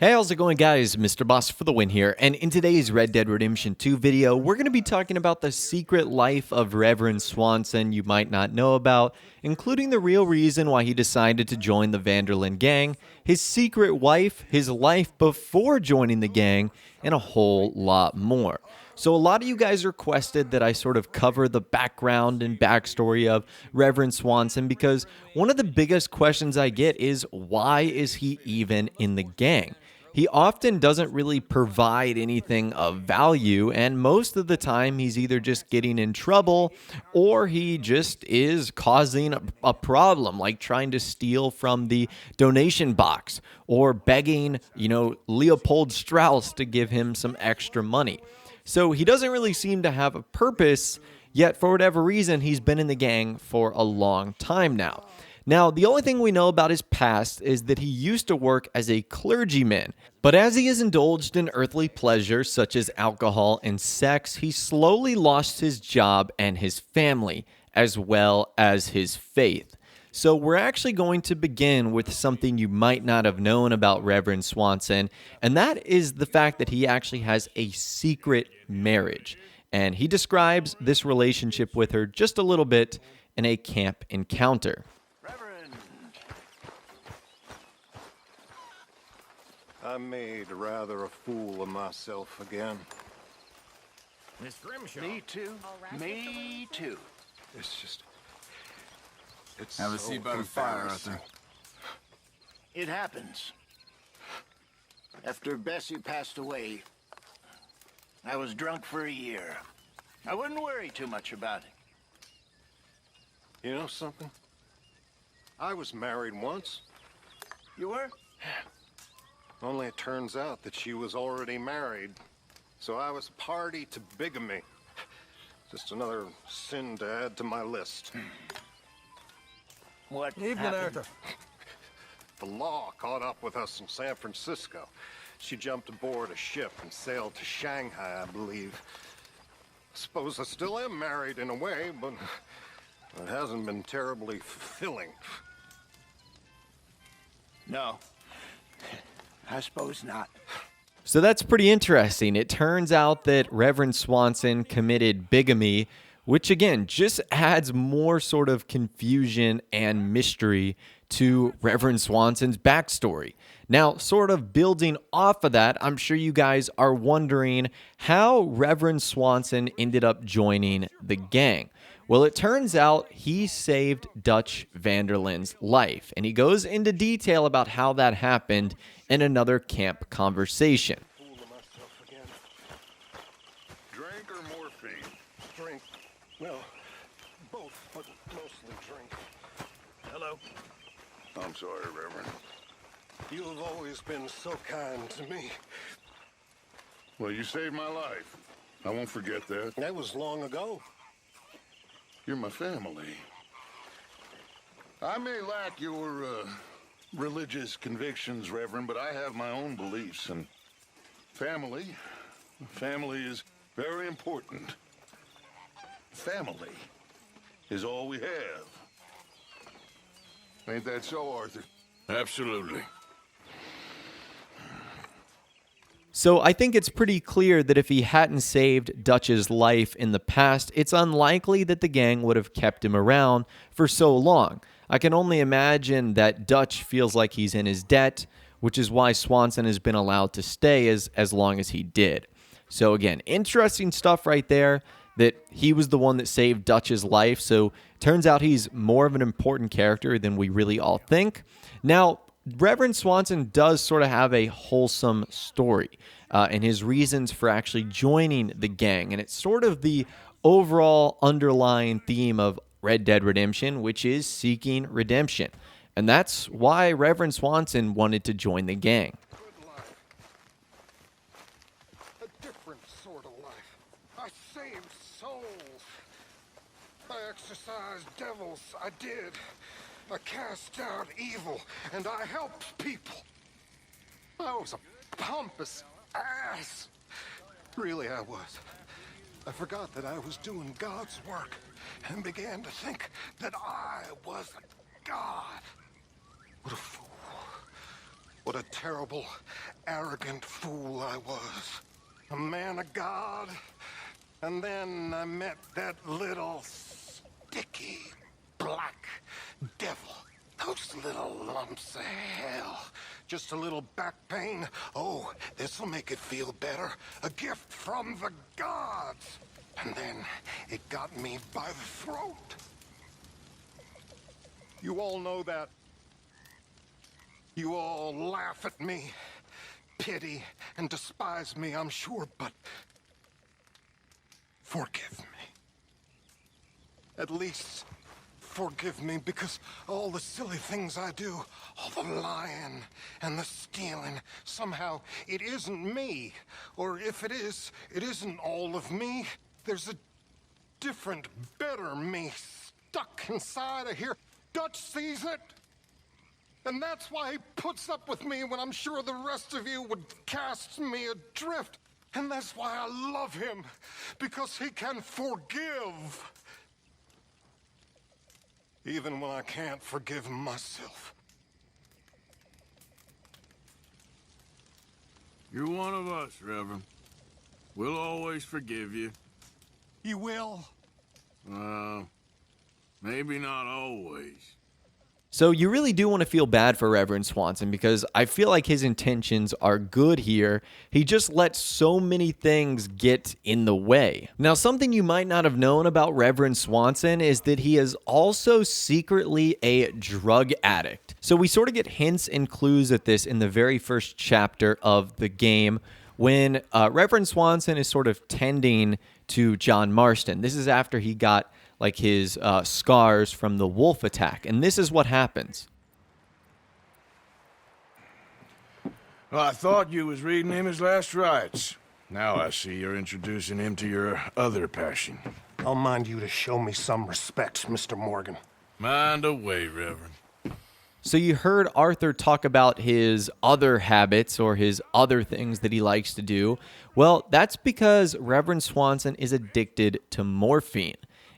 Hey, how's it going, guys? Mr. Boss for the win here, and in today's Red Dead Redemption 2 video, we're going to be talking about the secret life of Reverend Swanson you might not know about, including the real reason why he decided to join the Linde Gang, his secret wife, his life before joining the gang, and a whole lot more. So a lot of you guys requested that I sort of cover the background and backstory of Reverend Swanson because one of the biggest questions I get is, why is he even in the gang? He often doesn't really provide anything of value, and most of the time he's either just getting in trouble or he just is causing a problem, like trying to steal from the donation box or begging, Leopold Strauss to give him some extra money. So he doesn't really seem to have a purpose, yet for whatever reason, he's been in the gang for a long time now. Now, the only thing we know about his past is that he used to work as a clergyman, but as he has indulged in earthly pleasures such as alcohol and sex, he slowly lost his job and his family, as well as his faith. So we're actually going to begin with something you might not have known about Reverend Swanson, and that is the fact that he actually has a secret marriage. And he describes this relationship with her just a little bit in a camp encounter. Reverend, I made rather a fool of myself again. Miss Grimshaw. Me too. Me too. It's Have a so seat by the fire, embarrassing. Arthur. It happens. After Bessie passed away, I was drunk for a year. I wouldn't worry too much about it. You know something? I was married once. You were? Only it turns out that she was already married. So I was party to bigamy. Just another sin to add to my list. What Evening, happened? Arthur. The law caught up with us in San Francisco. She jumped aboard a ship and sailed to Shanghai, I believe. Suppose I still am married in a way, but it hasn't been terribly fulfilling. No. I suppose not. So that's pretty interesting. It turns out that Reverend Swanson committed bigamy, which again just adds more sort of confusion and mystery to Reverend Swanson's backstory. Now, sort of building off of that, I'm sure you guys are wondering how Reverend Swanson ended up joining the gang. Well, it turns out he saved Dutch van der Linde's life, and he goes into detail about how that happened in another camp conversation. Fool of myself again. Drink or morphine? Drink. Well, both, but mostly drink. Hello. I'm sorry, Reverend. You have always been so kind to me. Well, you saved my life. I won't forget that. That was long ago. You're my family. I may lack your religious convictions, Reverend, but I have my own beliefs, and family is very important. Family is all we have. Ain't that so, Arthur? Absolutely. So I think it's pretty clear that if he hadn't saved Dutch's life in the past, it's unlikely that the gang would have kept him around for so long. I can only imagine that Dutch feels like he's in his debt, which is why Swanson has been allowed to stay as long as he did. So again, interesting stuff right there, that he was the one that saved Dutch's life. So turns out he's more of an important character than we really all think. Now, Reverend Swanson does sort of have a wholesome story and his reasons for actually joining the gang. And it's sort of the overall underlying theme of Red Dead Redemption, which is seeking redemption. And that's why Reverend Swanson wanted to join the gang. Good life. A different sort of life. I saved souls. I exorcised devils. I did. I cast out evil, and I helped people. I was a pompous ass. Really, I was. I forgot that I was doing God's work and began to think that I was God. What a fool. What a terrible, arrogant fool I was. A man of God. And then I met that little sticky black devil. Those little lumps of hell. Just a little back pain. Oh, this'll make it feel better. A gift from the gods. And then it got me by the throat. You all know that. You all laugh at me, pity, and despise me, I'm sure, but forgive me. At least forgive me, because all the silly things I do, all the lying and the stealing, somehow it isn't me. Or if it is, it isn't all of me. There's a different, better me stuck inside of here. Dutch sees it. And that's why he puts up with me when I'm sure the rest of you would cast me adrift. And that's why I love him, because he can forgive. Even when I can't forgive myself. You're one of us, Reverend. We'll always forgive you. You will? Maybe not always. So you really do want to feel bad for Reverend Swanson, because I feel like his intentions are good here. He just lets so many things get in the way. Now, something you might not have known about Reverend Swanson is that he is also secretly a drug addict. So we sort of get hints and clues at this in the very first chapter of the game, when Reverend Swanson is sort of tending to John Marston. This is after he got like his scars from the wolf attack. And this is what happens. Well, I thought you was reading him his last rites. Now I see you're introducing him to your other passion. I'll mind you to show me some respect, Mr. Morgan. Mind away, Reverend. So you heard Arthur talk about his other habits or his other things that he likes to do. Well, that's because Reverend Swanson is addicted to morphine.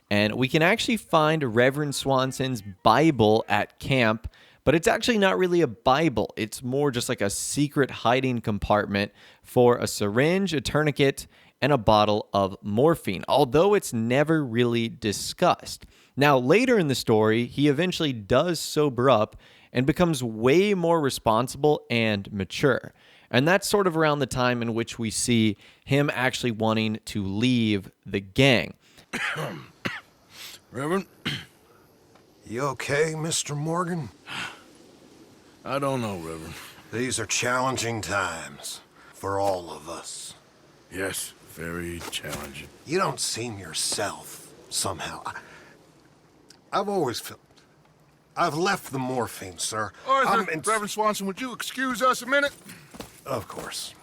And we can actually find Reverend Swanson's Bible at camp, but it's actually not really a Bible. It's more just like a secret hiding compartment for a syringe, a tourniquet, and a bottle of morphine, although it's never really discussed. Now, later in the story, he eventually does sober up and becomes way more responsible and mature. And that's sort of around the time in which we see him actually wanting to leave the gang. Reverend? You okay, Mr. Morgan? I don't know, Reverend. These are challenging times for all of us. Yes, very challenging. You don't seem yourself, somehow. I've always felt... I've left the morphine, sir. Arthur, Reverend Swanson, would you excuse us a minute? Of course.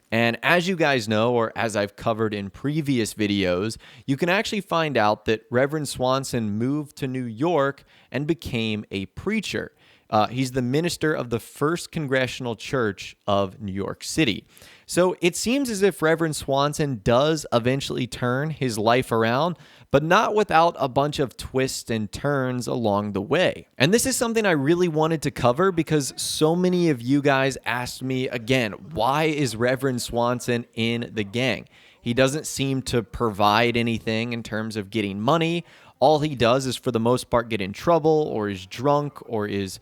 And as you guys know, or as I've covered in previous videos, you can actually find out that Reverend Swanson moved to New York and became a preacher. He's the minister of the First Congregational Church of New York City. So it seems as if Reverend Swanson does eventually turn his life around, but not without a bunch of twists and turns along the way. And this is something I really wanted to cover because so many of you guys asked me, again, why is Reverend Swanson in the gang? He doesn't seem to provide anything in terms of getting money. All he does is, for the most part, get in trouble or is drunk or is,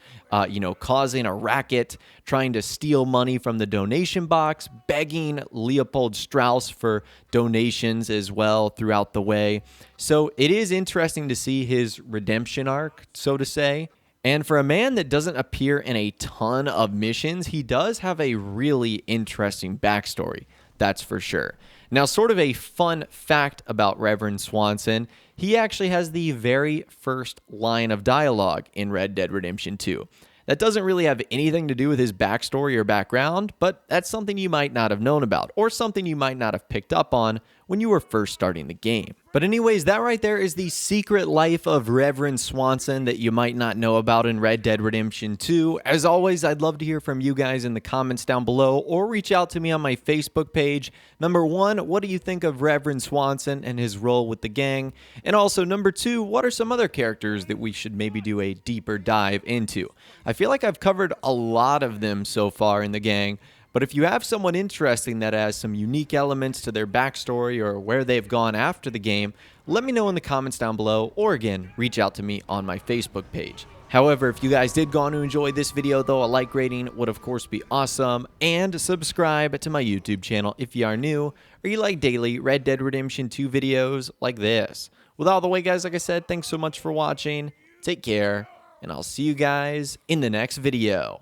causing a racket, trying to steal money from the donation box, begging Leopold Strauss for donations as well throughout the way. So it is interesting to see his redemption arc, so to say. And for a man that doesn't appear in a ton of missions, he does have a really interesting backstory, that's for sure. Now, sort of a fun fact about Reverend Swanson, he actually has the very first line of dialogue in Red Dead Redemption 2. That doesn't really have anything to do with his backstory or background, but that's something you might not have known about, or something you might not have picked up on when you were first starting the game. But anyways, that right there is the secret life of Reverend Swanson that you might not know about in Red Dead Redemption 2. As always, I'd love to hear from you guys in the comments down below, or reach out to me on my Facebook page. Number 1, what do you think of Reverend Swanson and his role with the gang? And also number 2, what are some other characters that we should maybe do a deeper dive into? I feel like I've covered a lot of them so far in the gang, but if you have someone interesting that has some unique elements to their backstory or where they've gone after the game, let me know in the comments down below, or again, reach out to me on my Facebook page. However, if you guys did go on to enjoy this video though, a like rating would of course be awesome, and subscribe to my YouTube channel if you are new, or you like daily Red Dead Redemption 2 videos like this. With all the way guys, like I said, thanks so much for watching, take care, and I'll see you guys in the next video.